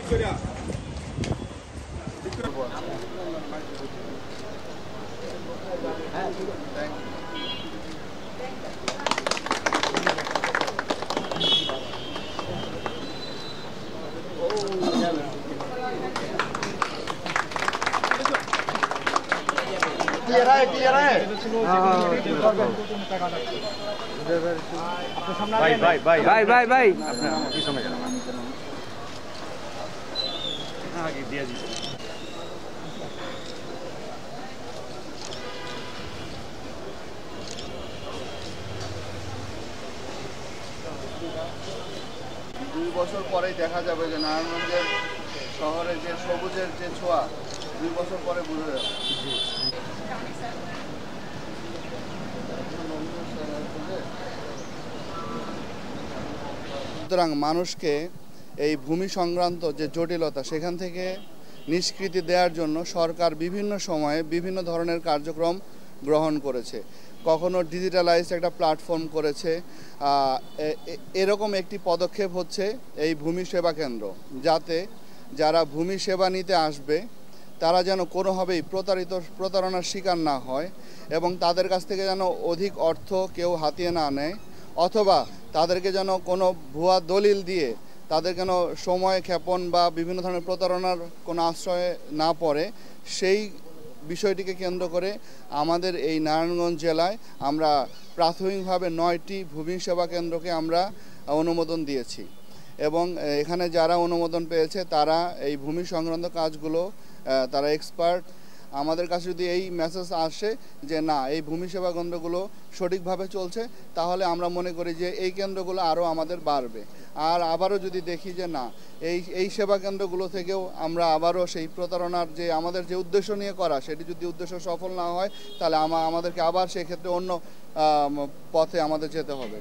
Clear है भाई भाई भाई भाई भाई भाई आपने समझ आगे दिया जी 2 বছর পরেই দেখা যাবে যে নারায়ণগঞ্জের শহরে যে সবুজের যে ছোঁয়া 2 বছর পরে বোঝা যাবে। সুতরাং মানুষকে এই ভূমি সংক্রান্ত যে জটিলতা সেখান থেকে নিষ্কৃতি দেওয়ার জন্য সরকার বিভিন্ন সময়ে বিভিন্ন ধরনের কার্যক্রম গ্রহণ করেছে। কখনো ডিজিটালাইজড একটা প্ল্যাটফর্ম করেছে। এরকম একটি পদক্ষেপ হচ্ছে এই ভূমি সেবা কেন্দ্র, যাতে যারা ভূমি সেবা নিতে আসবে তারা যেন কোনোভাবেই প্রতারণার শিকার না হয় এবং তাদের কাছ থেকে যেন অধিক অর্থ কেউ হাতিয়ে না নেয়, অথবা তাদেরকে যেন কোনো ভুয়া দলিল দিয়ে তাদের যেন সময় ক্ষেপণ বা বিভিন্ন ধরনের প্রতারণার কোনো আশ্রয়ে না পড়ে, সেই বিষয়টিকে কেন্দ্র করে আমাদের এই নারায়ণগঞ্জ জেলায় আমরা প্রাথমিকভাবে 9টি ভূমি সেবা কেন্দ্রকে আমরা অনুমোদন দিয়েছি এবং এখানে যারা অনুমোদন পেয়েছে তারা এই ভূমি সংক্রান্ত কাজগুলো তারা এক্সপার্ট। আমাদের কাছে যদি এই মেসেজ আসে যে না এই ভূমি সেবা কেন্দ্রগুলো সঠিকভাবে চলছে, তাহলে আমরা মনে করি যে এই কেন্দ্রগুলো আরও আমাদের বাড়বে। আর আবারও যদি দেখি যে না এই সেবা কেন্দ্রগুলো থেকেও আমরা আবারও সেই প্রতারণার যে আমাদের যে উদ্দেশ্য নিয়ে করা, সেটি যদি উদ্দেশ্য সফল না হয় তাহলে আমাদেরকে আবার সেক্ষেত্রে অন্য পথে আমাদের যেতে হবে।